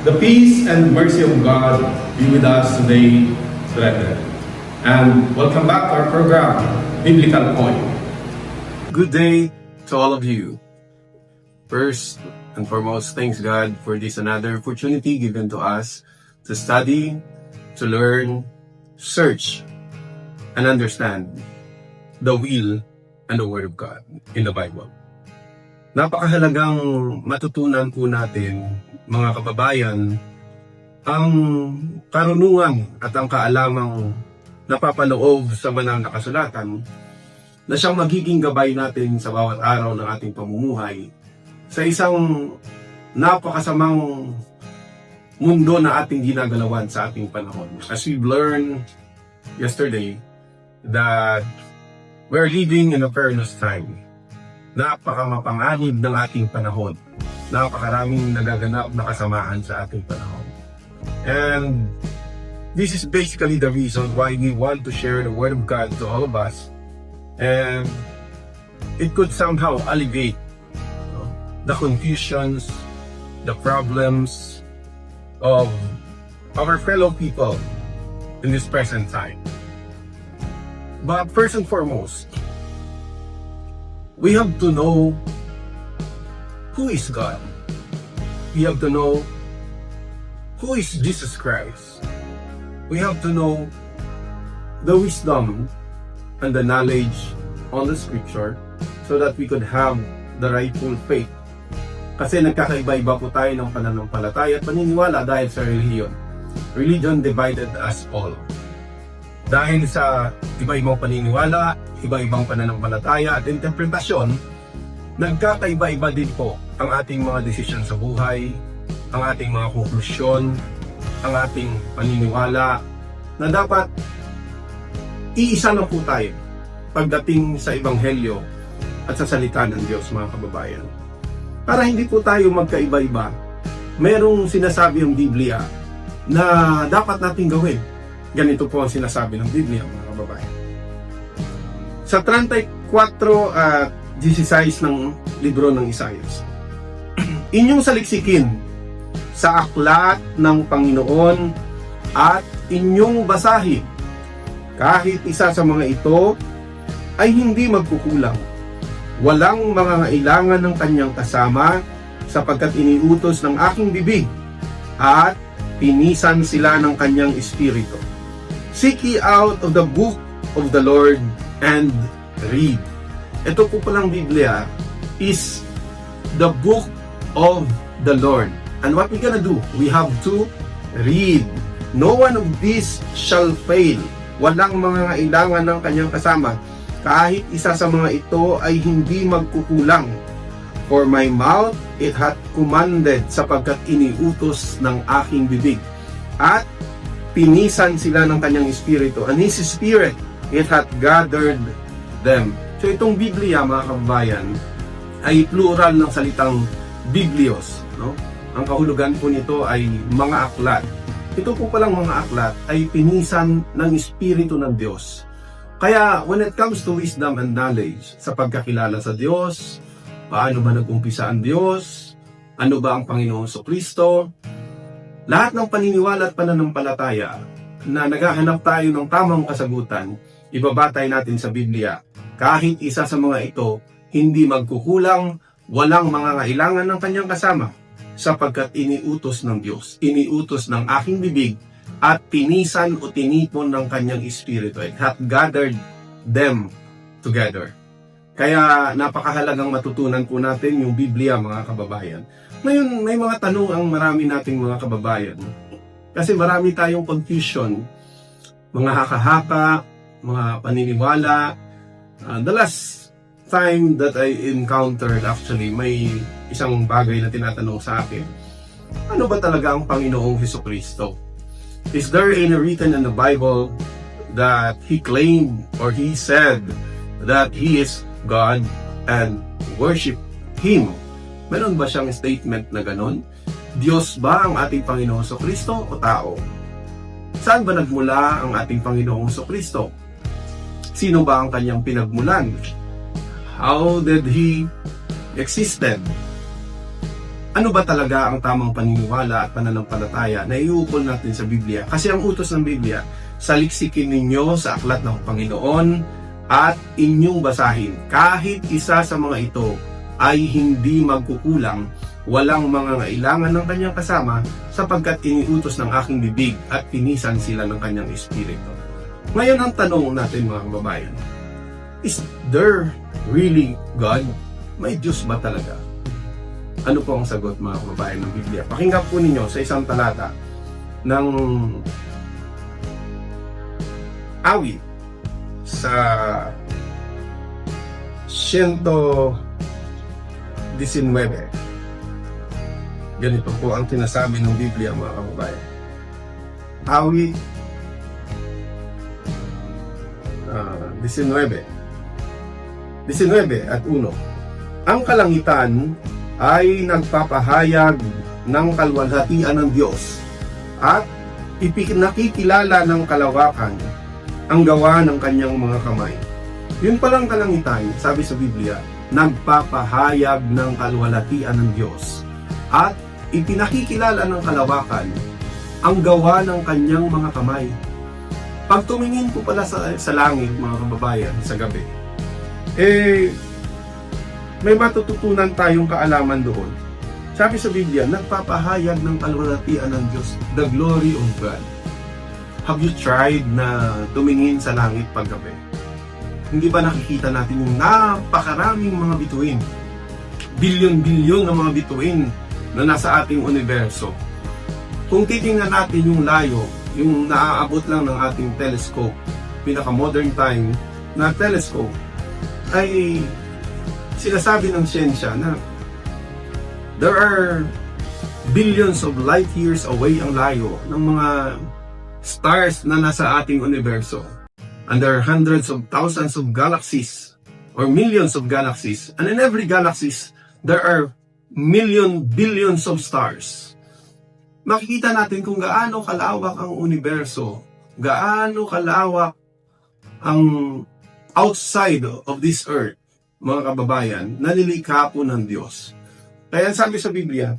The peace and mercy of God be with us today, brethren. And welcome back to our program, Biblical Point. Good day to all of you. First and foremost, thanks God for this another opportunity given to us to study, to learn, search, and understand the will and the Word of God in the Bible. Napakahalagang matutunan po natin, mga kababayan, ang karunungan at ang kaalamang napapaloob sa banal na kasulatan na siyang magiging gabay natin sa bawat araw ng ating pamumuhay sa isang napakasamang mundo na ating ginagalawan sa ating panahon. As we've learned yesterday that we're living in a perilous time. Napakamapanganib ng ating panahon. Napakaraming nagaganap na kasamaan sa ating panahon. And this is basically the reason why we want to share the Word of God to all of us. And it could somehow alleviate the confusions, the problems of our fellow people in this present time. But first and foremost, we have to know who is God. We have to know who is Jesus Christ. We have to know the wisdom and the knowledge on the Scripture so that we could have the rightful faith. Kasi nagkakaiba-iba po tayo ng pananampalataya at paniniwala dahil sa religion. Religion divided us all. Dahil sa iba-ibang paniniwala, iba-ibang pananampalataya at interpretasyon, nagkakaiba-iba din po ang ating mga desisyon sa buhay, ang ating mga konklusyon, ang ating paniniwala, na dapat iisa na po tayo pagdating sa Ebanghelyo at sa salita ng Diyos, mga kababayan. Para hindi po tayo magkaiba-iba, merong sinasabi ang Biblia na dapat nating gawin. Ganito po ang sinasabi ng Biblia, mga kababayan. Sa 34 at 16 ng libro ng Isaias, inyong saliksikin sa aklat ng Panginoon at inyong basahin. Kahit isa sa mga ito ay hindi magkukulang. Walang mangangailangan ng kanyang kasama sapagkat iniutos ng aking bibig at pinisan sila ng kanyang espiritu. Seek ye out of the book of the Lord and read. Ito po palang Biblia is the book of the Lord. And what we're gonna do? We have to read. No one of these shall fail. Walang mangangailangan ng kanyang kasama. Kahit isa sa mga ito ay hindi magkukulang. For my mouth it hath commanded sapagkat iniutos ng aking bibig. At pinisan sila ng kanyang espiritu. And His Spirit, it hath gathered them. So itong Biblia, mga kababayan, ay plural ng salitang Biblios. No? Ang kahulugan po nito ay mga aklat. Ito po palang mga aklat ay pinisan ng Espiritu ng Diyos. Kaya when it comes to wisdom and knowledge, sa pagkakilala sa Diyos, paano ba nag-umpisa ang Diyos, ano ba ang Panginoong Kristo, lahat ng paniniwala at pananampalataya na naghahanap tayo ng tamang kasagutan, ibabatay natin sa Biblia. Kahit isa sa mga ito, hindi magkukulang, walang mangangailangan ng kanyang kasama, sapagkat iniutos ng Diyos, iniutos ng aking bibig, at pinisan o tinipon ng kanyang espiritu. It hath gathered them together. Kaya napakahalagang matutunan po natin yung Biblia, mga kababayan. Ngayon, may mga tanong ang marami nating mga kababayan. Kasi marami tayong confusion, mga haka-haka, mga paniniwala. The last time that I encountered, actually, may isang bagay na tinatanong sa akin, ano ba talaga ang Panginoong Jesucristo? Is there any written in the Bible that He claimed or He said that He is God and worship Him? Meron ba siyang statement na ganon? Diyos ba ang ating Panginoong Jesucristo o tao? Saan ba nagmula ang ating Panginoong Jesucristo? Sino ba ang kanyang pinagmulan? How did He existed? ano ba talaga ang tamang paniniwala at pananampalataya na iukol natin sa Biblia. Kasi ang utos ng Biblia, saliksikin ninyo sa aklat ng Panginoon at inyong basahin. Kahit isa sa mga ito ay hindi magkukulang, walang mga ngailangan ng kanyang kasama, sapagkat iniutos ng aking bibig at pinisan sila ng kanyang espiritu. Ngayon ang tanong natin mga kababayan, is there really God? May Diyos ba talaga? Ano po ang sagot mga kababayan ng Biblia? Pakinggan po ninyo sa isang talata ng awit sa 119. Ganito po ang sinasabi ng Biblia mga kababayan. Awit 19 at 1. Ang kalangitan ay nagpapahayag ng kalwalhatian ng Diyos at ipinakikilala ng kalawakan ang gawa ng kanyang mga kamay. Yun palang kalangitan, sabi sa Biblia, nagpapahayag ng kalwalhatian ng Diyos at ipinakikilala ng kalawakan ang gawa ng kanyang mga kamay. Pag tumingin po pala sa langit mga kababayan sa gabi, may matututunan tayong kaalaman doon. Sabi sa Biblia, nagpapahayag ng kalwalhatian ng Diyos, the glory of God. Have you tried na tumingin sa langit paggabi? Hindi ba nakikita natin yung napakaraming mga bituin? Bilyon-bilyon na mga bituin na nasa ating universo. Kung titingnan natin yung layo, yung naaabot lang ng ating telescope, pinaka-modern time na telescope, ay sinasabi ng siyensya na there are billions of light years away ang layo ng mga stars na nasa ating universo. And there are hundreds of thousands of galaxies or millions of galaxies. And in every galaxies, there are billions of stars. Makikita natin kung gaano kalawak ang universo, gaano kalawak ang outside of this earth, mga kababayan, nalilikha po ng Diyos. Kaya sabi sa Biblia,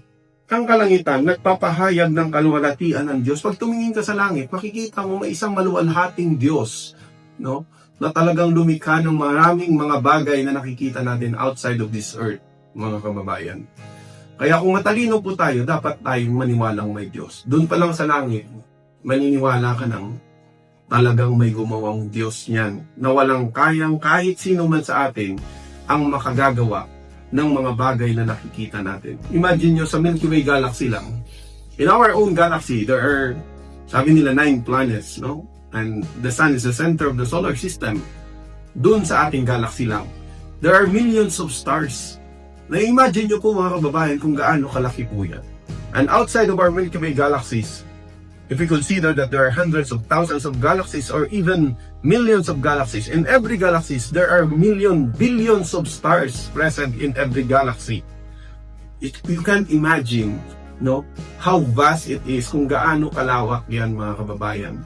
ang kalangitan nagpapahayag ng kalwalhatian ng Diyos. Pag tumingin ka sa langit, makikita mo may isang maluwalhating Diyos, no? Na talagang lumikha ng maraming mga bagay na nakikita natin outside of this earth, mga kababayan. Kaya kung matalino po tayo, dapat tayong maniwalang may Diyos. Doon pa lang sa langit, maniniwala ka ng talagang may gumawang Diyos niyan, na walang kayang kahit sino man sa atin ang makagagawa ng mga bagay na nakikita natin. Imagine nyo sa Milky Way galaxy lang. In our own galaxy, there are, sabi nila, 9 planets, no? And the Sun is the center of the solar system. Doon sa ating galaxy lang, there are millions of stars. Na-imagine nyo po mga kababayan kung gaano kalaki po yan. And outside of our Milky Way galaxies, if we consider that there are hundreds of thousands of galaxies or even millions of galaxies, in every galaxies, there are billions of stars present in every galaxy. You can't imagine, no, how vast it is, kung gaano kalawak yan mga kababayan,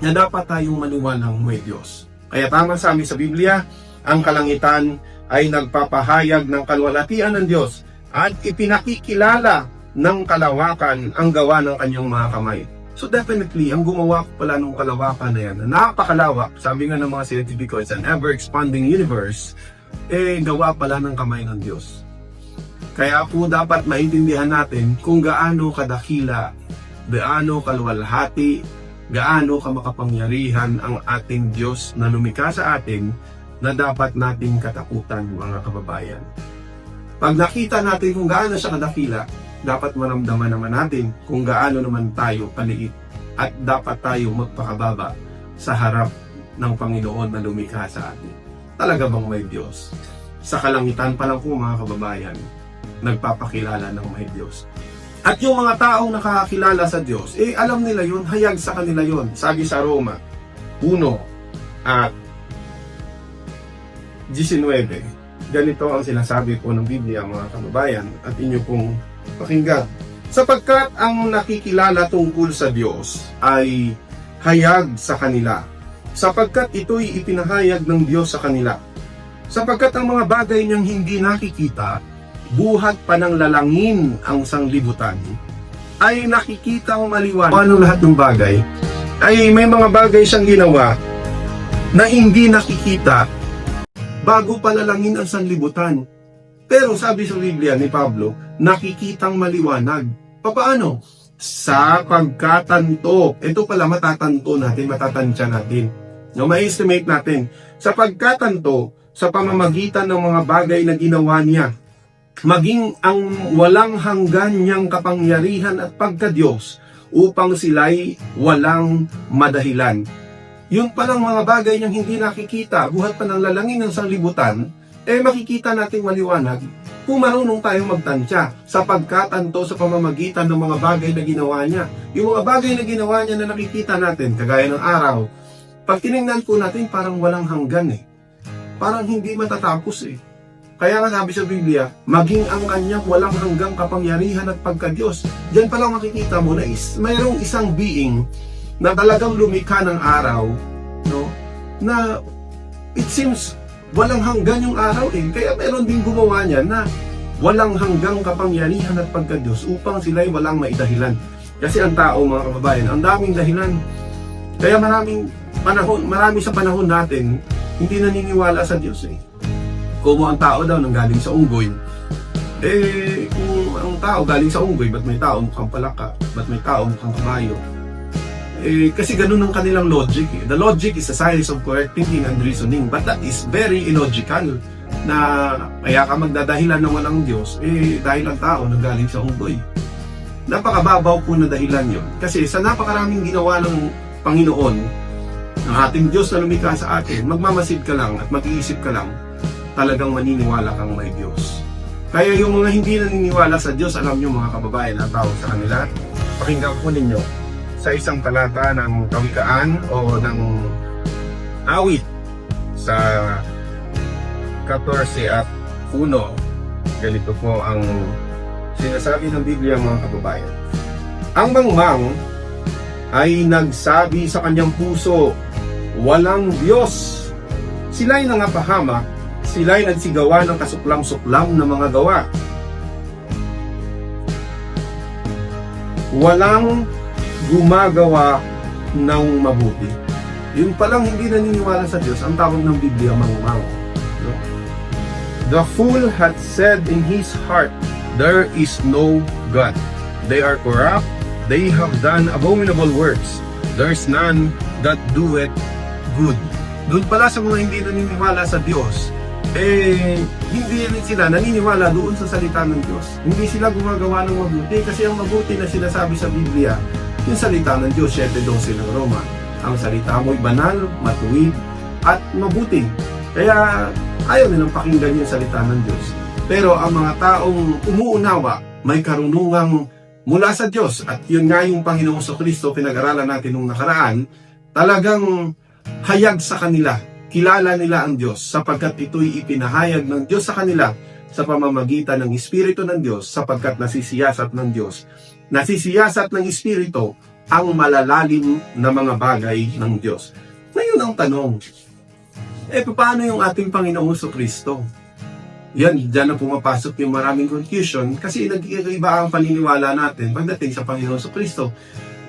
na dapat tayong maniwalang may Diyos. Kaya tama sa amin sa Biblia, ang kalangitan ay nagpapahayag ng kalwalhatian ng Diyos at ipinakikilala ng kalawakan ang gawa ng kanyang mga kamay. So definitely, ang gumawa pala ng kalawakan na yan, na napakalawak, sabi nga ng mga scientifico, it's an ever-expanding universe, gawa pala ng kamay ng Diyos. Kaya po dapat maintindihan natin kung gaano kadakila, gaano kalwalhati, gaano kamakapangyarihan ang ating Diyos na lumikha sa atin, na dapat nating katakutan mga kababayan. Pag nakita natin kung gaano siya kadakila, dapat maramdaman naman natin kung gaano naman tayo kaliit at dapat tayo magpakababa sa harap ng Panginoon na lumikha sa atin. Talaga bang may Diyos? Sa kalangitan pa lang po mga kababayan, nagpapakilala ng may Diyos. At yung mga taong nakakakilala sa Diyos, alam nila yun, hayag sa kanila yun. Sabi sa Roma 1 at 19, ganito ang sinasabi po ng Biblia mga kababayan at inyo pong pakinggan. Sapagkat ang nakikilala tungkol sa Diyos ay hayag sa kanila, sapagkat ito'y ipinahayag ng Diyos sa kanila. Sapagkat ang mga bagay niyang hindi nakikita, buhat pa ng lalangin ang sanglibutan, ay nakikitang maliwanag. Ano lahat ng bagay, ay may mga bagay siyang ginawa na hindi nakikita bago palalangin ang sanlibutan. Pero sabi sa Biblia ni Pablo, nakikitang maliwanag. Papaano? Sa pagkatanto. Ito pala matatanto natin, matatansya natin. No, ma-estimate natin. Sa pagkatanto, sa pamamagitan ng mga bagay na ginawa niya, maging ang walang hanggan niyang kapangyarihan at pagka-Diyos upang sila'y walang madahilan. Yung palang mga bagay niyang hindi nakikita, buhat pa ng lalangin ng sanglibutan, makikita nating maliwanag kung marunong tayong magtansya sa pagkatanto sa pamamagitan ng mga bagay na ginawa niya. Yung mga bagay na ginawa niya na nakikita natin, kagaya ng araw, pag tinignan po natin, parang walang hanggan Parang hindi matatapos Kaya nga sabi sa Biblia, maging ang kanyang walang hanggang kapangyarihan at pagka-Diyos. Diyan pa lang makikita mo na mayroong isang being na talagang lumikha ng araw, no? Na it seems walang hanggan yung araw Kaya meron din gumawa niya na walang hanggang kapangyarihan at pagka-Diyos upang sila'y walang maidahilan. Kasi ang tao, mga kababayan, ang daming dahilan. Kaya marami sa panahon natin, hindi naniniwala sa Diyos Kung ang tao daw nanggaling sa unggoy, kung ang tao galing sa unggoy, ba't may tao mukhang palaka? Ba't may tao mukhang kabayo? Kasi ganun ang kanilang logic The logic is a science of correct thinking and reasoning, but that is very illogical. Na kaya ka magdadahilan ng walang Diyos, dahil ang tao nanggaling sa unggoy. Napakababaw po na dahilan yon. Kasi sa napakaraming ginawa ng Panginoon, ng ating Diyos na lumikha sa atin, magmamasid ka lang at mag-iisip ka lang, talagang maniniwala kang may Diyos. Kaya yung mga hindi naniniwala sa Diyos, alam nyo mga kababayan, ang tawag sa kanila, pakinggan po ninyo sa isang talata ng kawikaan o ng awit sa 14 at 1. Ganito po ang sinasabi ng Biblia mga kababayan. Ang mangmang ay nagsabi sa kanyang puso, walang Diyos. Sila'y nangapahamak, sila'y nagsigawa ng kasuklam-suklam na mga gawa. Walang gumagawa ng mabuti. Yun palang hindi naniniwala sa Diyos, ang tawag ng Biblia mangmang. No? The fool hath said in his heart, there is no God. They are corrupt, they have done abominable works. There is none that doeth good. Doon pala sa mga hindi naniniwala sa Diyos, hindi rin sila naniniwala doon sa salita ng Diyos. Hindi sila gumagawa ng mabuti kasi ang mabuti na sinasabi sa Biblia, yung salita ng Diyos, 7:12 ng Roma. Ang salita mo'y banal, matuwid, at mabuti. Kaya ayaw nilang pakinggan yung salita ng Diyos. Pero ang mga taong umuunawa, may karunungang mula sa Diyos, at yun nga yung Panginoong Kristo, pinag-aralan natin nung nakaraan, talagang hayag sa kanila, kilala nila ang Diyos, sapagkat ito'y ipinahayag ng Diyos sa kanila sa pamamagitan ng Espiritu ng Diyos, sapagkat nasisiyasat ng Diyos. Nasisiyasat ng Espiritu ang malalalim na mga bagay ng Diyos. Ngayon ang tanong, paano yung ating Panginoong Kristo? Yan, dyan na pumapasok yung maraming confusion kasi nag-iiba ang paniniwala natin pagdating sa Panginoong Kristo.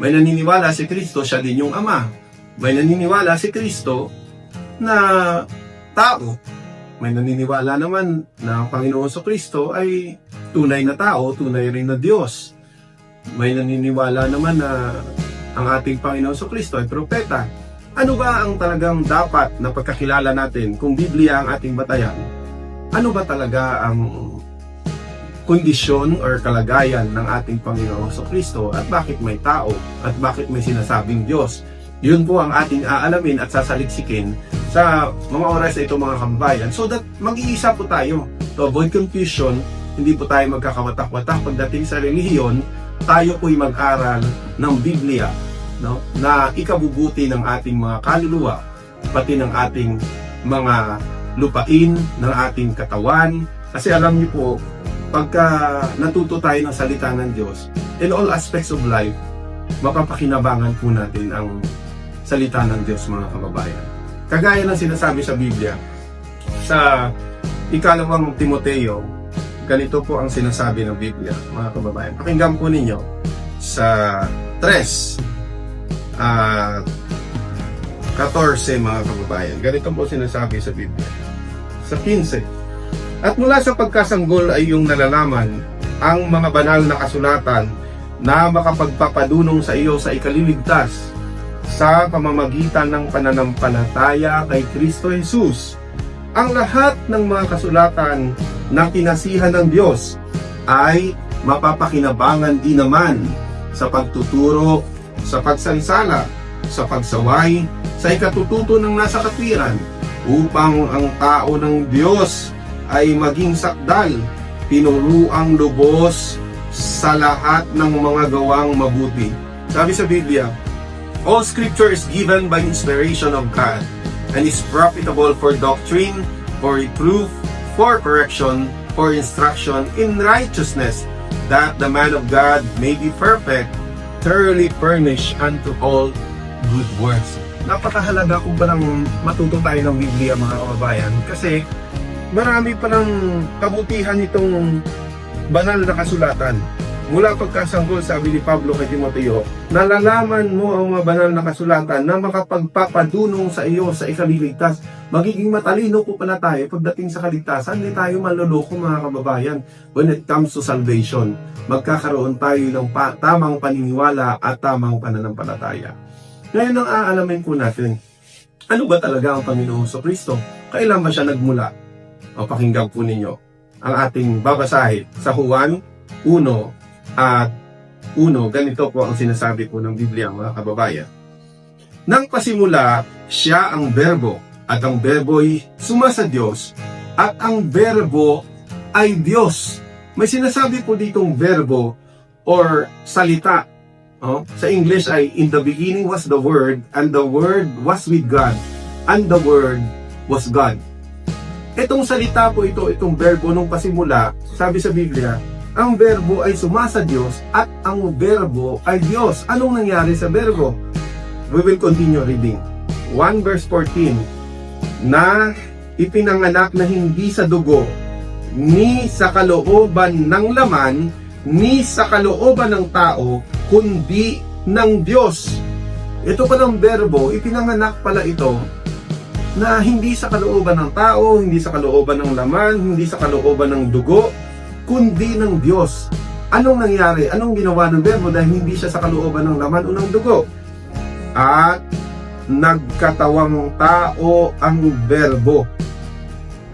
May naniniwala si Kristo, siya din yung Ama. May naniniwala si Kristo na tao. May naniniwala naman na ang Panginoong Kristo ay tunay na tao, tunay rin na Diyos. May naniniwala naman na ang ating Panginoong Kristo ay propeta. Ano ba ang talagang dapat na pagkakilala natin kung Biblia ang ating batayan? Ano ba talaga ang kondisyon or kalagayan ng ating Panginoong Kristo at bakit may tao at bakit may sinasabing Diyos? Yun po ang ating aalamin at sasaliksikin sa mga oras na ito mga kababayan so that mag-iisa po tayo. To avoid confusion, hindi po tayo magkakawatak-watak pagdating sa relihiyon, tayo po'y mag-aral ng Biblia, no? Na ikabubuti ng ating mga kaluluwa, pati ng ating mga lupain, ng ating katawan. Kasi alam niyo po, pagka natuto tayo ng salita ng Diyos, in all aspects of life, mapapakinabangan po natin ang salita ng Diyos mga kababayan. Kagaya ng sinasabi sa Biblia, sa 2 Timoteo ganito po ang sinasabi ng Biblia, mga kababayan. Pakinggan po ninyo sa 3:14, mga kababayan. Ganito po sinasabi sa Biblia. Sa 15, at mula sa pagkasanggol ay yung nalalaman ang mga banal na kasulatan na makapagpapadunong sa iyo sa ikaliligtas sa pamamagitan ng pananampalataya kay Kristo Jesus. Ang lahat ng mga kasulatan na kinasihan ng Diyos ay mapapakinabangan din naman sa pagtuturo, sa pagsansala, sa pagsaway, sa ikatututo ng nasa katwiran, upang ang tao ng Diyos ay maging sakdal, tinuruang lubos sa lahat ng mga gawang mabuti. Sabi sa Biblia, all scripture is given by inspiration of God and is profitable for doctrine, for reproof, for correction, for instruction in righteousness, that the man of God may be perfect, thoroughly furnished unto all good works. Napakahalaga kung parang matuto tayo ng Biblia, mga kababayan, kasi marami palang kabutihan itong banal na kasulatan. Mula pagkasanggol, sabi ni Pablo kay Timoteo, nalalaman mo ang mga banal na kasulatan na makapagpapadunong sa iyo sa ikaliligtas. Magiging matalino po pala tayo pagdating sa kaligtasan. Hindi tayo maluloko, mga kababayan. When it comes to salvation, magkakaroon tayo ng tamang paniniwala at tamang pananampalataya. Ngayon ang aalamin po natin, ano ba talaga ang Panginoong Kristo? Kailan ba siya nagmula? O pakinggan po ninyo ang ating babasahin sa Juan 1:1, ganito po ang sinasabi po ng Biblia, mga kababayan. Nang pasimula, siya ang berbo, at ang berbo'y suma sa Diyos, at ang berbo ay Diyos. May sinasabi po ditong berbo or salita. Sa English ay, in the beginning was the Word, and the Word was with God, and the Word was God. Itong salita po ito, itong berbo nung pasimula, sabi sa Biblia, ang berbo ay suma sa Diyos at ang berbo ay Diyos. Anong nangyari sa berbo? We will continue reading. 1 verse 14, na ipinanganak na hindi sa dugo, ni sa kalooban ng laman, ni sa kalooban ng tao, kundi ng Diyos. Ito palang berbo, ipinanganak pala ito na hindi sa kalooban ng tao, hindi sa kalooban ng laman, hindi sa kalooban ng dugo, kundi ng Diyos. Anong nangyari? Anong ginawa ng berbo dahil hindi siya sa kalooban ng laman o ng dugo? At nagkatawang tao ang berbo.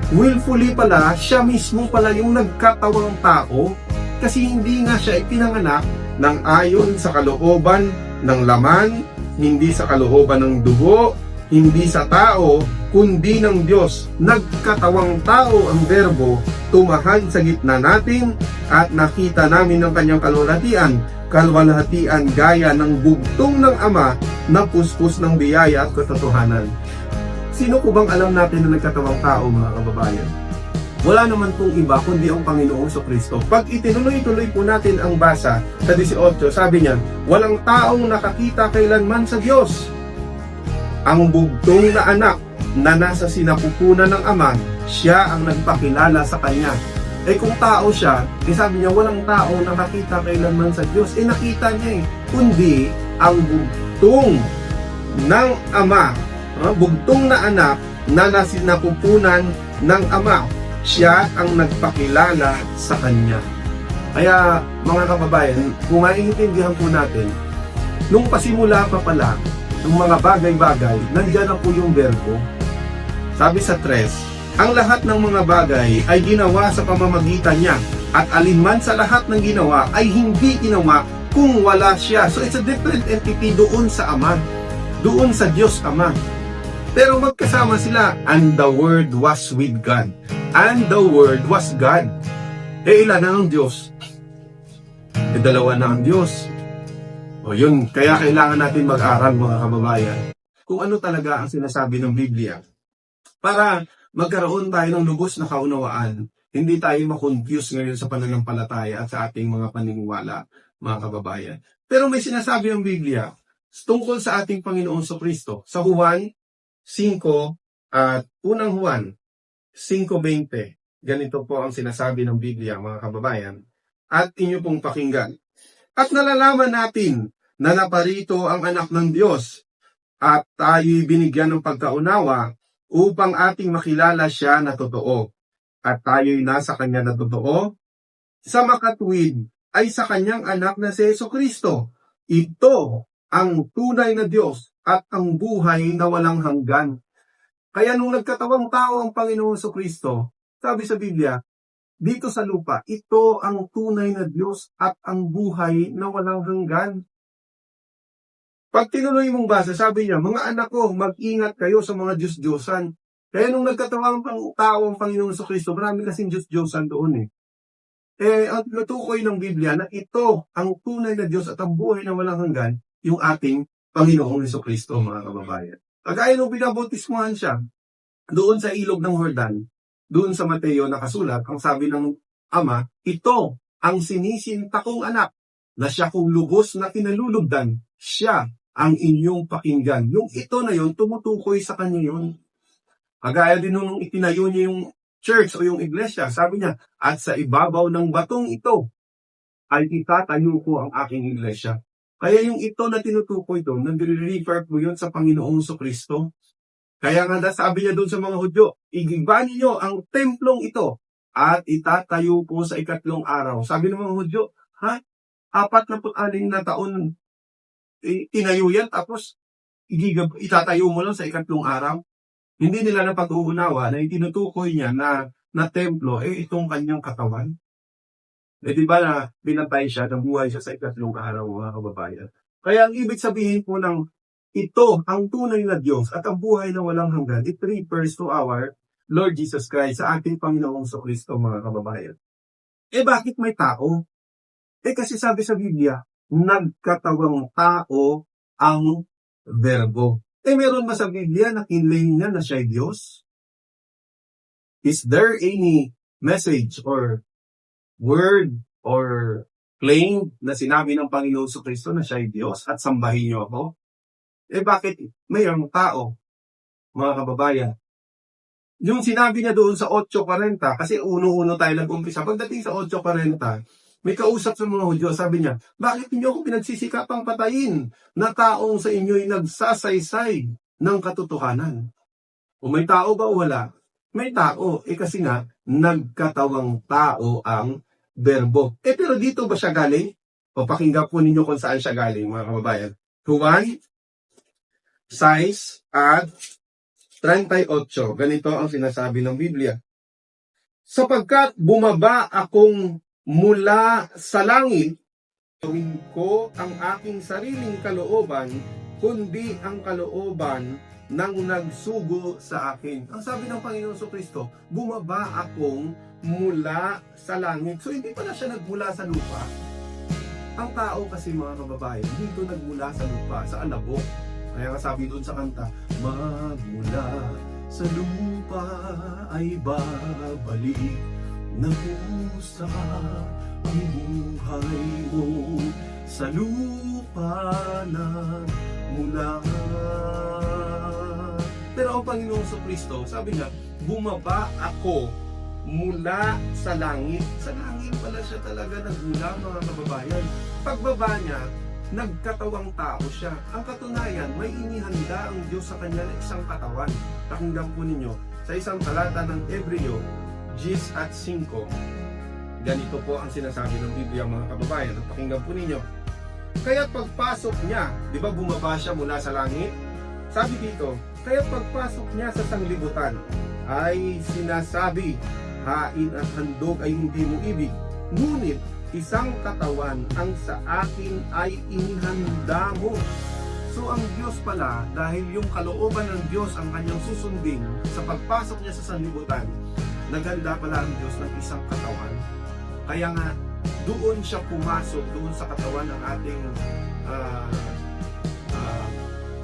Willfully pala, siya mismo pala yung nagkatawang tao, kasi hindi nga siya ipinanganak ng ayon sa kalooban ng laman, hindi sa kalooban ng dugo, hindi sa tao, kundi ng Diyos. Nagkatawang tao ang berbo, tumahan sa gitna natin, at nakita namin ng kanyang kalwalhatian gaya ng bugtong ng Ama na puspos ng biyaya at katotohanan. Sino po bang alam natin na nagkatawang tao, mga kababayan? Wala naman pong iba kundi ang Panginoong Kristo. Pag itinuloy-tuloy po natin ang basa sa 18, sabi niya, walang taong nakakita kailanman sa Diyos. Ang bugtong na anak na nasa sinapupunan ng Ama, siya ang nagpakilala sa Kanya. Kung tao siya, sabi niya, walang tao nakakita kailanman sa Diyos. Nakita niya kundi ang bugtong ng Ama, bugtong na anak na nasa sinapupunan ng Ama, siya ang nagpakilala sa Kanya. Kaya, mga kababayan, kung maiintindihan po natin, nung pasimula pa pala, ng mga bagay-bagay, nandiyan na po yung berbo. Sabi sa 3, ang lahat ng mga bagay ay ginawa sa pamamagitan niya, at alinman sa lahat ng ginawa ay hindi ginawa kung wala siya. So it's a different entity doon sa Ama, doon sa Diyos Ama. Pero magkasama sila, and the Word was with God, and the Word was God. Ilan na ang Diyos? Dalawa na ang Diyos. O yun, kaya kailangan natin mag-aral, mga kababayan, kung ano talaga ang sinasabi ng Biblia, para magkaroon tayo ng lubos na kaunawaan. Hindi tayo makonfuse ngayon sa pananampalataya at sa ating mga paniniwala, mga kababayan. Pero may sinasabi ang Biblia tungkol sa ating Panginoong Kristo sa Juan 5 at unang Juan 5:20. Ganito po ang sinasabi ng Biblia, mga kababayan, at inyo pong pakinggan. At nalalaman natin na naparito ang anak ng Diyos at tayo'y binigyan ng pagkaunawa upang ating makilala siya na totoo. At tayo'y nasa kanya na totoo, sa makatuwid ay sa kanyang anak na si Jesucristo. Ito ang tunay na Diyos at ang buhay na walang hanggan. Kaya nung nagkatawang tao ang Panginoong Jesucristo, sabi sa Biblia, dito sa lupa, ito ang tunay na Diyos at ang buhay na walang hanggan. Pag tinuloy mong basa, sabi niya, mga anak ko, mag-ingat kayo sa mga Diyos-Diyosan. Kaya nung nagkatawang tao ang Panginoong Jesucristo, marami kasing Diyos-Diyosan doon ang natukoy ng Biblia na ito ang tunay na Diyos at ang buhay na walang hanggan, yung ating Panginoong Jesucristo, mga kababayan. Kagaya nung pinabautismuhan siya, doon sa ilog ng Jordan, doon sa Mateo nakasulat, ang sabi ng Ama, ito ang sinisinta kong anak, na siya kong lubos na kinalulugdan, siya ang inyong pakinggan. Yung ito na yun, tumutukoy sa kanya yun. Kagaya din nung itinayo niya yung church o yung iglesia, sabi niya, at sa ibabaw ng batong ito, ay itatayo ko ang aking iglesia. Kaya yung ito na tinutukoy doon, nagre-refer po yun sa Panginoong Jesucristo. Kaya nga sabi niya doon sa mga Hudyo, igiba ninyo ang templong ito at itatayo po sa 3 araw. Sabi ng mga Hudyo, 46 na taon tinayo yan tapos itatayo mo lang sa 3 araw. Hindi nila napag-uunawa na itinutukoy niya na templo, itong kanyang katawan. Di ba na pinatay siya, nabuhay siya sa 3 araw, mga kababayan. Kaya ang ibig sabihin po ng ito ang tunay na Diyos at ang buhay na walang hanggan. It refers to our Lord Jesus Christ, sa ating Panginoong Jesucristo, mga kababayan. Bakit may tao? Kasi sabi sa Biblia, nagkatawang tao ang Verbo. Meron ba sa Biblia na kinlaim niya na siya'y Diyos? Is there any message or word or claim na sinabi ng Panginoon Jesucristo na siya'y Diyos at sambahin niyo ako? Bakit mayroong tao, mga kababayan? Yung sinabi niya doon sa 8:40, kasi uno-uno tayo nag-umpisa. Pagdating sa 8:40, may kausap sa mga Hudyo, sabi niya, bakit niyo ako pinagsisikapang patayin na taong sa inyo'y nagsasaysay ng katotohanan? O may tao ba o wala? May tao. Kasi nga, nagkatawang tao ang Verbo. Pero dito ba siya galing? O pakinggan po ninyo kung saan siya galing, mga kababayan. Juan 6 at 38. Ganito ang sinasabi ng Biblia. Sapagkat bumaba akong mula sa langit, gawin ko ang aking sariling kalooban, kundi ang kalooban ng nagsugo sa akin. Ang sabi ng Panginoon Jesucristo, bumaba akong mula sa langit. So hindi pala siya nagmula sa lupa. Ang tao kasi, mga kababayan, dito nagmula sa lupa, sa alabok. Kaya nga sabi doon sa kanta, magmula sa lupa ay babalik na pusa ang buhay mo sa lupa na mula. Pero ang Panginoong Jesucristo, sabi niya, bumaba ako mula sa langit. Sa langit pala siya talaga nagmula, mga kababayan. Pagbaba niya, nagkatawang tao siya. Ang katunayan, may inihanda ang Diyos sa kanya na isang katawan. Pakinggan po ninyo sa isang talata ng Hebreo 10:5. Ganito po ang sinasabi ng Biblia, mga kababayan. At pakinggan po ninyo. Kaya pagpasok niya, di ba bumaba siya mula sa langit? Sabi dito, kaya pagpasok niya sa sanglibutan ay sinasabi, hain at handog ay hindi mo ibig, ngunit isang katawan ang sa akin ay inihanda mo. So ang Diyos pala, dahil yung kalooban ng Diyos ang kanyang susundin sa pagpasok niya sa sanlibutan, naganda pala ang Diyos ng isang katawan. Kaya nga, doon siya pumasok, doon sa katawan ng ating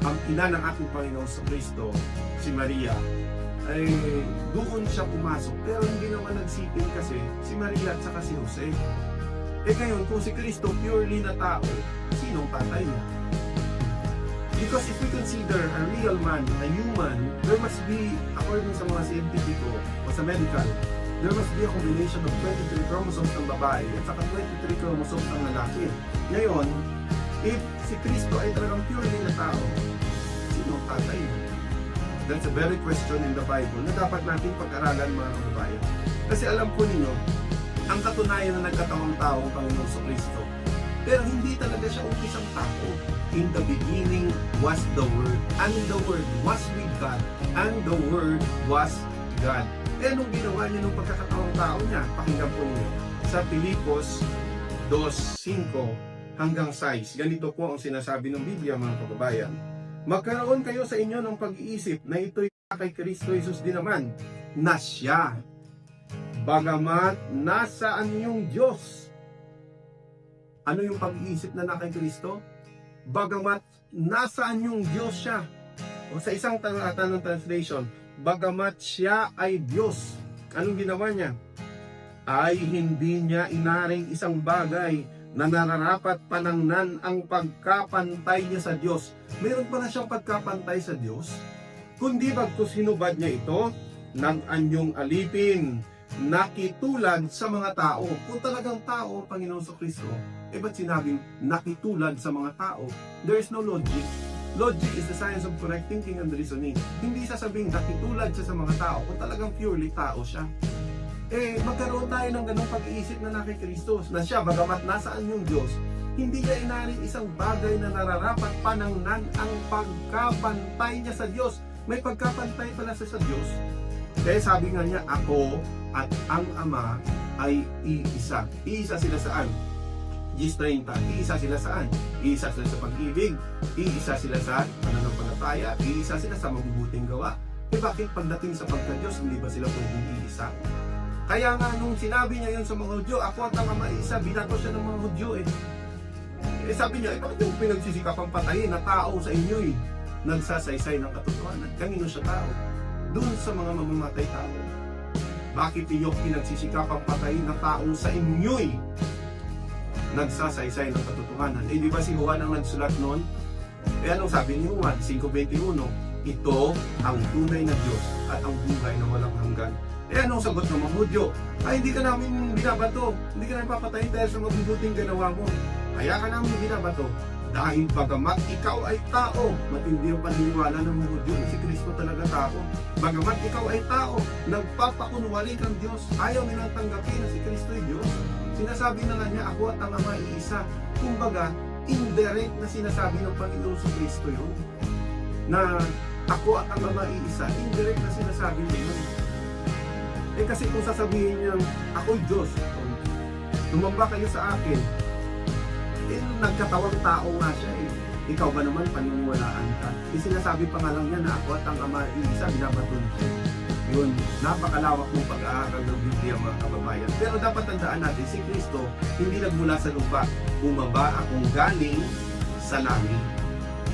ang ina ng ating Panginoon sa Kristo, si Maria, ay doon siya pumasok. Pero hindi naman nagsipin kasi si Maria at saka si Jose. Ngayon, kung si Kristo purely na tao, sinong tatay niya? Because if we consider a real man, a human, there must be, according sa mga scientifico o sa medical, there must be a combination of 23 chromosomes ng babae at saka 23 chromosomes ng lalaki. Ngayon, if si Kristo ay talagang purely na tao, sino ang tatay? That's a very question in the Bible na dapat natin pag-aralan, mga kababayan. Kasi alam po ninyo, ang katunayan na nagkatawang tao ang Panginoon sa Kristo. Pero hindi talaga siya umpisang tao. In the beginning was the Word, and the Word was with God, and the Word was God. Eh, nung ginawa niya nung pagkakataong tao niya, pakinggan po ninyo, sa Pilipos 2:5 hanggang 6, ganito po ang sinasabi ng Biblia, mga kababayan. Magkaroon kayo sa inyo ng pag-iisip na ito'y kay Kristo Jesus din naman, na siya, bagamat nasaan yung Diyos. Ano yung pag-iisip na kay Kristo? Bagamat nasaan yung Diyos siya. O sa isang tanong translation, bagamat siya ay Diyos. Anong ginawa niya? Ay hindi niya inaring isang bagay na nararapat panangnan ang pagkapantay niya sa Diyos. Meron pala siyang pagkapantay sa Diyos. Kundi bagkus hinubad niya ito ng anyong alipin, nakitulad sa mga tao. Kung talagang tao ang Panginoon sa Kristo, eh ba't sinabing nakitulad sa mga tao? There is no logic. Logic is the science of correct thinking and reasoning. Hindi sasabing nakitulad siya sa mga tao kung talagang purely tao siya. Eh, magkaroon tayo ng ganong pag-iisip na kay Kristo, na siya, bagamat nasaan yung Diyos, hindi niya inaring isang bagay na nararapat panangnan ang pagkapantay niya sa Diyos. May pagkapantay pala siya sa Diyos. Kaya sabi nga niya, ako at ang Ama ay iisa. Iisa sila saan? Gis 30. Iisa sila saan? Iisa sila sa pag-ibig. Iisa sila sa pananampalataya. Iisa sila sa mabubuting gawa. Eh bakit pagdating sa pagka-Diyos, hindi ba sila pwedeng iisa? Kaya nga nung sinabi niya yun sa mga Hudyo, ako at ang Ama isa, binato siya ng mga Hudyo eh. Eh sabi niya, bakit yung pinagsisikapang patayin na tao sa inyo eh? Nagsasaysay ng katotohanan. Kanino siya tao? Doon sa mga mamamatay tao. Bakit niyo pinagsisikapang patayin na tao sa inyo eh? Nagsasaysay ng katotohanan. Eh di ba si Juan ang nagsulat noon? Eh anong sabi ni Juan? 5:21, ito ang tunay na Diyos at ang buhay na walang hanggan. Eh anong sagot ng mga Hudyo? Ay hindi ka namin binabato, hindi ka namin papatayin dahil sa mabubuting ginawa mo. Kaya ka namin binabato dahil bagamat ikaw ay tao. Matindi ang paniniwala ng mga Hudyo na si Kristo talaga tao. Bagamat ikaw ay tao, nagpapakunwari kang Diyos. Ayaw nilang tanggapin na si Kristo ay Diyos. Sinasabi na nga niya, ako at ang Ama ay isa. Kumbaga, indirect na sinasabi ng Panginoon sa Kristo yun. Na ako at ang Ama ay isa, indirect na sinasabi niya yun. Eh kasi kung sasabihin niya, ako'y Diyos, lumamba kayo sa akin, eh nagkatawang tao nga siya eh. Ikaw ba naman paniniwalaan ka? Eh sinasabi pa nga lang niya na ako at ang Ama ay isa, binabaton siya. Yun, napakalawak ng pag-aaral ng Biblia, mga kababayan. Pero dapat tandaan natin, si Kristo hindi nagmula sa lupa, bumaba akong galing sa langit.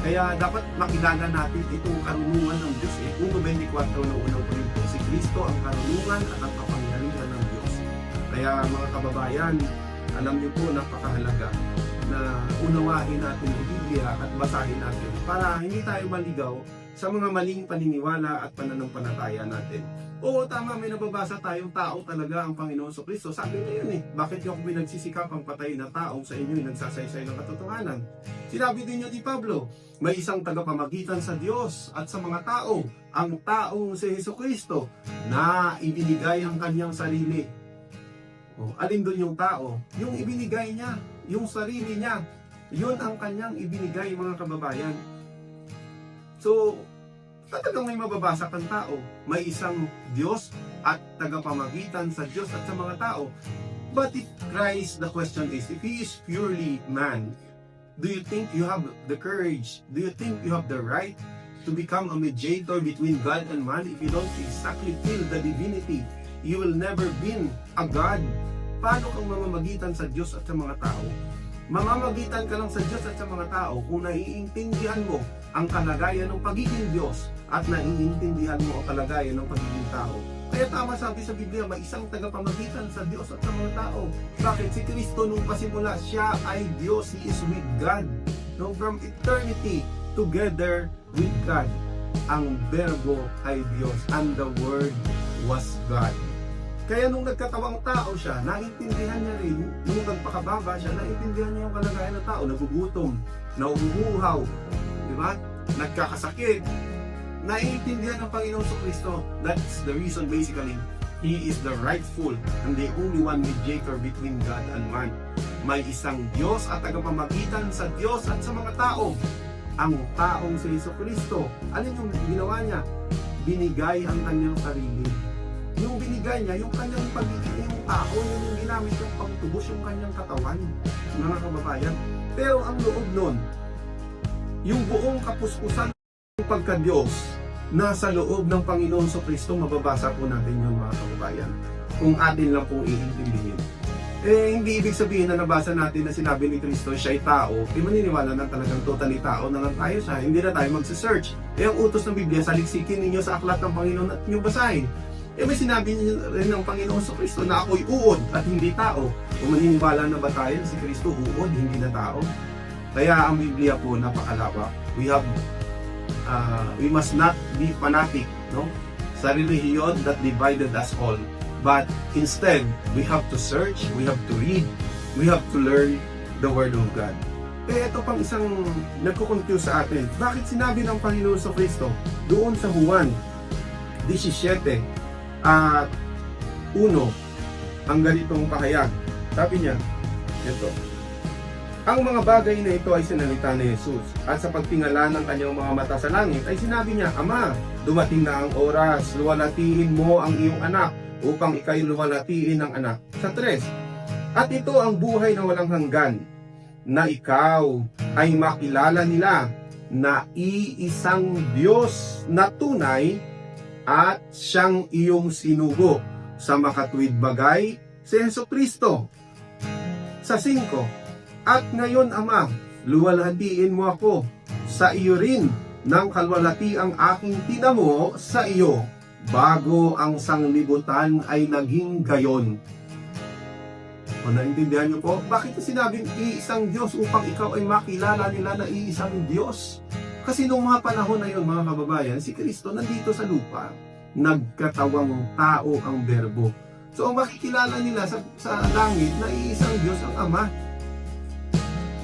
Kaya dapat makilala natin itong karunungan ng Diyos. 1:24 na unang Korinto, si Kristo ang karunungan at ang kapangyarihan ng Diyos. Kaya mga kababayan, alam niyo po, napakahalaga na unawain natin ang Biblia at basahin natin para hindi tayo maligaw sa mga maling paniniwala at pananampalataya natin. Oo, tama, may nababasa tayong tao talaga ang Panginoon sa Kristo. Sabi niya yun eh, bakit niyo ako pinagsisikapang patay na taong sa inyo nagsasaysay ng katotohanan? Sinabi din niyo ni Pablo, may isang tagapamagitan sa Diyos at sa mga tao, ang taong si Jesucristo na ibinigay ang kanyang sarili. O, alin doon yung tao? Yung ibinigay niya, yung sarili niya, yun ang kanyang ibinigay, mga kababayan. So, talagang may mababasa kang tao. May isang Diyos at tagapamagitan sa Diyos at sa mga tao. But if Christ, the question is, if He is purely man, do you think you have the courage? Do you think you have the right to become a mediator between God and man? If you don't exactly feel the divinity, you will never be a God. Paano kang mamamagitan sa Diyos at sa mga tao? Mamamagitan ka lang sa Diyos at sa mga tao kung naiintindihan mo ang kalagayan ng pagiging Diyos at naiintindihan mo ang kalagayan ng pagiging tao. Kaya tama sabi sa Biblia, may isang tagapamagitan sa Diyos at sa mga tao. Bakit? Si Kristo nung pasimula, siya ay Diyos. He is with God. No, from eternity, together with God. Ang Verbo ay Diyos and the Word was God. Kaya nung nagkatawang tao siya, naintindihan niya rin, nung nagpakababa siya, naintindihan niya yung kalagayan ng tao, nagugutom, nauuhaw, di ba? Nagkakasakit. Naiintindihan ng Panginoon sa Kristo. That's the reason basically, He is the rightful and the only one mediator between God and man. May isang Diyos at tagapamagitan sa Diyos at sa mga tao. Ang taong si Jesucristo. Ano yung ginawa niya? Binigay ang kanyang sarili. Yung binigay niya, yung kanyang pagiging yung tao, yun yung ginamit yung pangtubos yung kanyang katawan, mga kababayan. Pero ang loob nun, yung buong kapuspusan ng pagka-Diyos, nasa loob ng Panginoon sa Kristo, mababasa po natin yun, mga kababayan. Kung atin lang pong iintindihin. Hindi ibig sabihin na nabasa natin na sinabi ni Kristo siya'y tao, maniniwala na talagang totally tao na lang tayo siya, hindi na tayo magsisearch. Ang utos ng Biblia, saliksikin ninyo sa aklat ng Panginoon at nyo basahin. May sinabi rin ng Panginoon sa Kristo na ako'y uod at hindi tao. Kung maniniwala na ba tayo si Kristo uod, hindi na tao? Kaya ang Biblia po napakalawak. We must not be fanatic, no? Sa relihiyon that divided us all. But instead, we have to search, we have to read, we have to learn the Word of God. Ito pang isang nagkukonfuse sa atin. Bakit sinabi ng Panginoon sa Kristo doon sa Juan 17 at 1 ang ganitong pahayag? Sabi niya, ito, ang mga bagay na ito ay sinalita ni Jesus at sa pagtingala ng kanyang mga mata sa langit ay sinabi niya, Ama, dumating na ang oras, luwalhatiin mo ang iyong anak upang ikay luwalhatiin ng anak. Sa 3, at ito ang buhay na walang hanggan, na ikaw ay makilala nila na iisang Diyos na tunay at siyang iyong sinugo sa makatuwid bagay si Jesucristo. Sa 5, at ngayon Ama, luwalhatiin mo ako sa iyo rin ng kalwalhati ang aking tinamo sa iyo bago ang sanglibutan ay naging gayon. O naintindihan niyo po? Bakit sinabing iisang Diyos upang ikaw ay makilala nila na iisang Diyos? Kasi nung mga panahon na yun, mga kababayan, si Kristo nandito sa lupa, nagkatawang tao ang berbo. So ang makikilala nila sa langit na iisang Diyos ang Ama.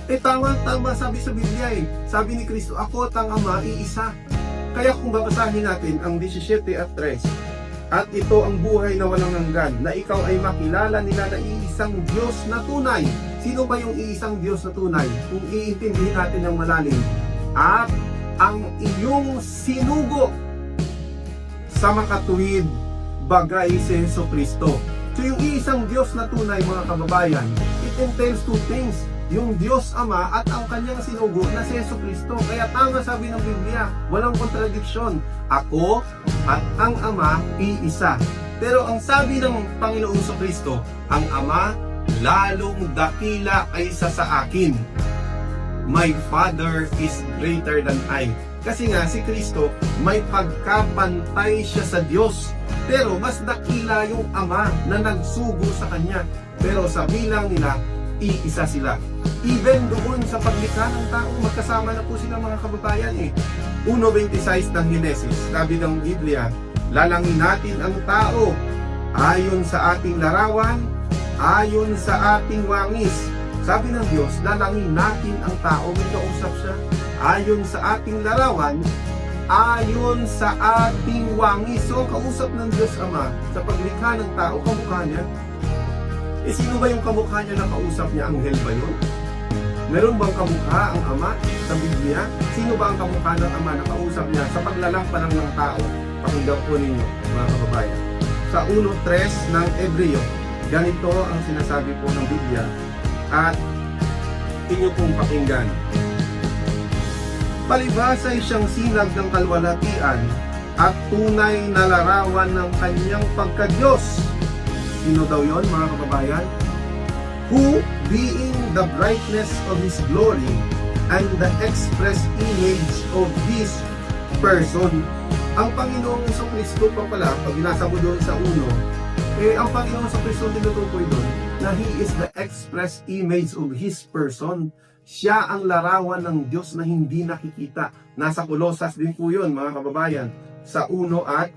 Tama sabi sa Biblia Sabi ni Kristo, ako at ang Ama iisa. Kaya kung babasahin natin ang 17 at 3, at ito ang buhay na walang hanggan, na ikaw ay makilala nila na iisang Diyos na tunay. Sino ba yung iisang Diyos na tunay? Kung iintindihin natin ng malalim, at ang iyong sinugo sa makatuwid bagay si Jesucristo. So yung iisang Diyos na tunay, mga kababayan, it entails two things. Yung Diyos Ama at ang kanyang sinugo na si Jesucristo. Kaya tama sabi ng Biblia, walang kontradiksyon. Ako at ang Ama iisa. Pero ang sabi ng Panginoong Jesucristo, ang Ama lalong dakila kaysa sa akin. My Father is greater than I. Kasi nga si Kristo may pagkapantay siya sa Diyos. Pero mas dakila yung Ama na nagsugo sa Kanya. Pero sa bilang nila, iisa sila. Even doon sa paglikha ng tao, magkasama na po sila, mga kababayan 1.26 ng Genesis, sabi ng Biblia, lalangin natin ang tao ayon sa ating larawan, ayon sa ating wangis. Sabi ng Diyos, lalangin natin ang tao, may kausap siya, ayon sa ating larawan, ayon sa ating wangis. So kausap ng Diyos Ama sa paglikha ng tao, kamukha niya. Sino ba yung kamukha niya na kausap niya? Anghel ba yun? Meron bang kamukha ang Ama sa Biblia? Sino ba ang kamukha ng Ama na kausap niya sa paglalang ng tao? Pakinggan po ninyo, mga kababayan. Sa 1.3 ng Hebreo, ganito ang sinasabi po ng Biblia at inyo pong pakinggan. Palibhasa'y siyang sinag ng kalwalhatian at tunay na larawan ng kanyang pagka-Diyos. Sino daw yon, mga kababayan? Who, being the brightness of His glory and the express image of His person. Ang Panginoong Jesucristo pa pala, pag binasa mo doon sa 1, ang Panginoong Jesucristo tinutukoy doon na He is the express image of His person. Siya ang larawan ng Diyos na hindi nakikita. Nasa Colosas din po yun, mga kababayan, sa 1 at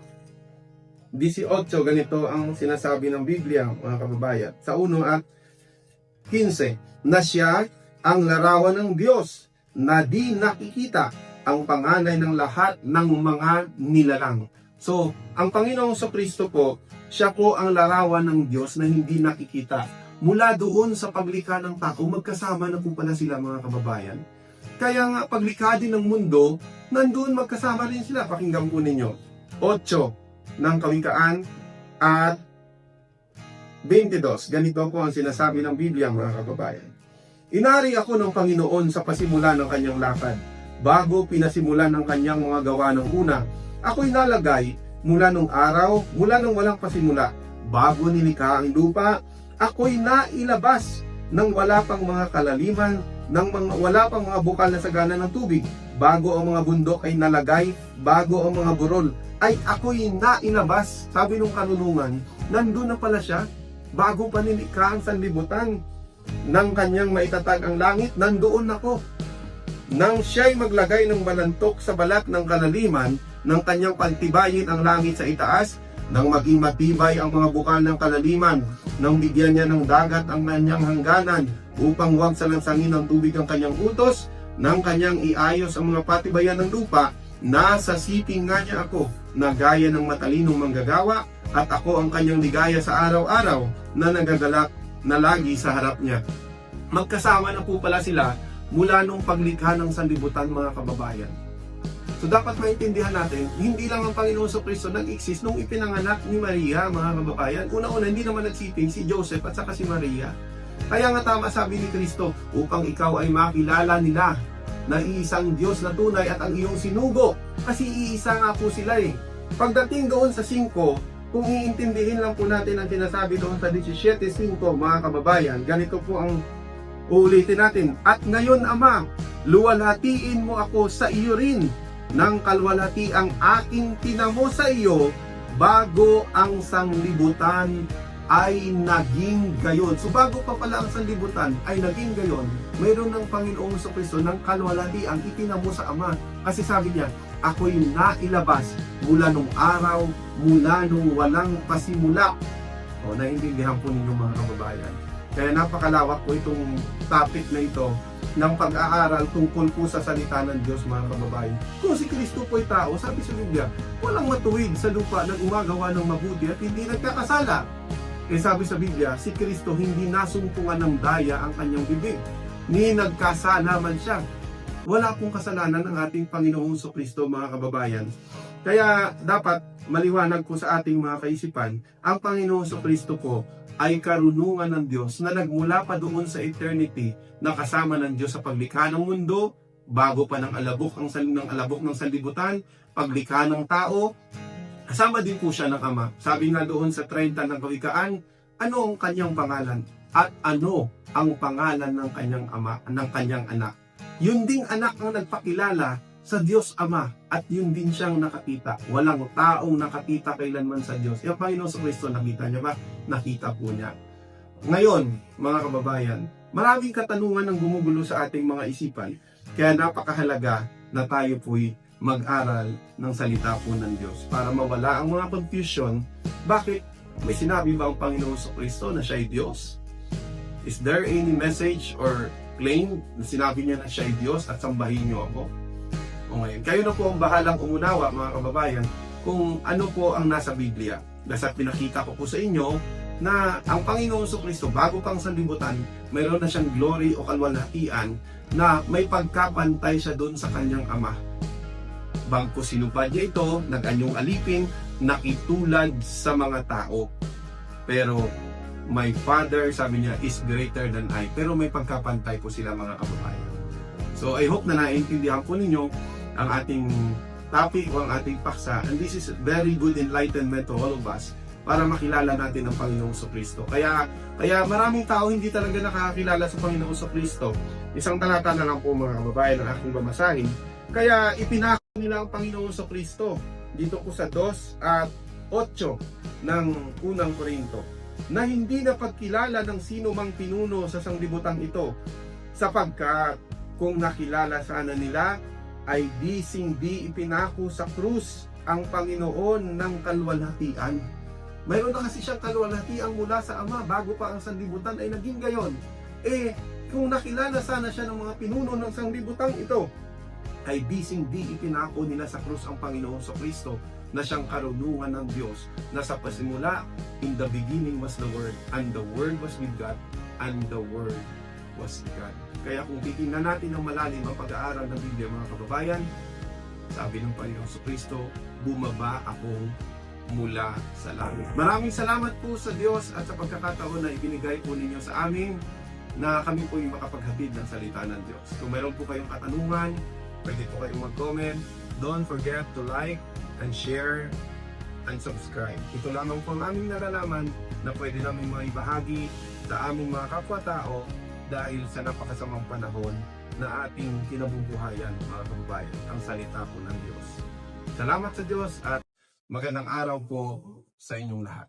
18, ganito ang sinasabi ng Biblia, mga kababayan. Sa 1 at 15, na siya ang larawan ng Diyos na di nakikita, ang panganay ng lahat ng mga nilalang. So, ang Panginoong Kristo po, siya po ang larawan ng Diyos na hindi nakikita. Mula doon sa paglikha ng tao, magkasama na po pala sila, mga kababayan. Kaya nga, paglikha din ng mundo, nandun magkasama rin sila. Pakinggan po ninyo. 8 ng Kawikaan at 22. Ganito po ang sinasabi ng Biblia, mga kababayan. Inari ako ng Panginoon sa pasimula ng kanyang lakad. Bago pinasimulan ng kanyang mga gawa ng una, ako'y nalagay mula nung araw, mula nung walang pasimula. Bago nilikha ang lupa, ako'y nailabas nang wala pang mga kalaliman, wala pang mga bukal na sagana ng tubig. Bago ang mga bundok ay nalagay, bago ang mga burol ay ako'y nailabas. Sabi nung karunungan, nandun na pala siya. Bago pa nilikha ang sanlibutan ng kanyang maitatag ang langit, nandoon ako. Nang siya'y maglagay ng balantok sa balat ng kalaliman, ng kanyang pagtibayin ang langit sa itaas, nang maging matibay ang mga bukal ng kalaliman, nang bigyan niya ng dagat ang kanyang hangganan, upang huwag salansangin ng tubig ang kanyang utos, nang kanyang iayos ang mga patibayan ng lupa, nasa siping nga niya ako, na gaya ng matalinong manggagawa, at ako ang kanyang ligaya sa araw-araw, na nagagalak na lagi sa harap niya. Magkasama na po pala sila mula nung paglikha ng sanlibutan, mga kababayan. So dapat maintindihan natin, hindi lang ang Panginoon Kristo nag-exist nung ipinanganak ni Maria, mga kababayan. Una-una, hindi naman nagsiping si Joseph at saka si Maria. Kaya nga tama sabi ni Kristo, upang ikaw ay makilala nila na iisang Diyos na tunay at ang iyong sinugo. Kasi iisa nga po sila eh. Pagdating doon sa 5, kung iintindihin lang po natin ang tinasabi doon sa 17:5, mga kababayan, ganito po ang uulitin natin. At ngayon, Ama, luwalhatiin mo ako sa iyo rin ng kalwalhati ang aking tinamo sa iyo bago ang sanglibutan ay naging gayon. So bago pa pala ang sanlibutan ay naging gayon, mayroon ng Panginoong Kristo ng kalwalhati ang itinamo sa Ama. Kasi sabi niya, ako'y nailabas mula nung araw, mula nung walang pasimula. O, naiintindihan po ninyo, mga kababayan. Kaya napakalawak po itong topic na ito ng pag-aaral tungkol po sa salita ng Diyos, mga kababayan. Kung si Kristo po ay tao, sabi sa Biblia, walang matuwid sa lupa na gumagawa ng mabuti at hindi nagkakasala. Eh sabi sa Biblia, si Kristo hindi nasumpungan ng daya ang kanyang bibig, ni nagkasala man siya. Wala pong kasalanan ng ating Panginoong Kristo, mga kababayan. Kaya dapat maliwanag po sa ating mga kaisipan, ang Panginoong Kristo po ay karunungan ng Diyos na nagmula pa doon sa eternity na kasama ng Diyos sa paglikha ng mundo, bago pa ng alabok ng sanlibutan, paglikha ng tao, kasama din po siya ng Ama. Sabi nga doon sa 30 ng Kawikaan, ano ang kanyang pangalan? At ano ang pangalan ng kanyang ama, ng kanyang anak? Yun ding anak ang nagpakilala sa Diyos Ama at yun din siyang nakakita. Walang taong nakakita kailanman sa Diyos. Yung Panginoon Kristo, nakita niya ba? Nakita po niya. Ngayon, mga kababayan, maraming katanungan ang gumugulo sa ating mga isipan. Kaya napakahalaga na tayo po'y mag-aral ng salita po ng Diyos para mawala ang mga confusion. Bakit? May sinabi ba ang Panginoon Kristo na siya ay Diyos? Is there any message or claim na sinabi niya na siya ay Diyos at sambahin niyo ako? O ngayon, kayo na po ang bahalang umunawa, mga kababayan, kung ano po ang nasa Biblia. Dapat pinakita ko po sa inyo na ang Panginoon Kristo, bago pang sanlibutan, mayroon na siyang glory o kalwalhatian na may pagkapantay siya doon sa kanyang Ama. Bangko sinupad niya ito, nag-anyong alipin, nakitulad sa mga tao. Pero my Father, sabi niya, is greater than I. Pero may pagkapantay po sila, mga kababayan. So I hope na naiintindihan po ninyo ang ating topic o ang ating paksa. And this is very good enlightenment to all of us para makilala natin ang Panginoong Kristo. Kaya maraming tao hindi talaga nakakakilala sa Panginoong Kristo. Isang talata na lang po, mga kababayan, ang aking bamasahin. Kaya ipinako nila ang Panginoong Kristo dito po sa 2 at 8 ng unang Korinto, na hindi na pagkilala ng sino mang pinuno sa sanglibutan ito, sapagkat kung nakilala sana nila ay di ipinako sa krus ang Panginoon ng kalwalhatian. Mayroon na kasi siyang kalwalhatian mula sa Ama bago pa ang sanlibutan ay naging gayon. Kung nakilala sana siya ng mga pinuno ng sanglibutang ito, ay bising-di ipinako nila sa krus ang Panginoon sa Kristo na siyang karunungan ng Diyos, na sa pasimula, in the beginning was the Word, and the Word was with God, and the Word was God. Kaya kung titingnan natin ng malalim ang pag-aaral ng Biblia, mga kababayan, sabi ng Panginoon sa Kristo, bumaba akong mula sa langit. Maraming salamat po sa Diyos at sa pagkakataon na ibinigay po ninyo sa amin na kami po yung makapaghatid ng salita ng Diyos. Kung mayroon po kayong katanungan, pwede po kayong mag-comment. Don't forget to like and share and subscribe. Ito lamang po ang aming nalalaman na pwede namin maibahagi sa aming mga kapwa-tao dahil sa napakasamang panahon na ating kinabubuhayan, mga kababayan, ang salita po ng Diyos. Salamat sa Diyos at magandang araw po sa inyong lahat.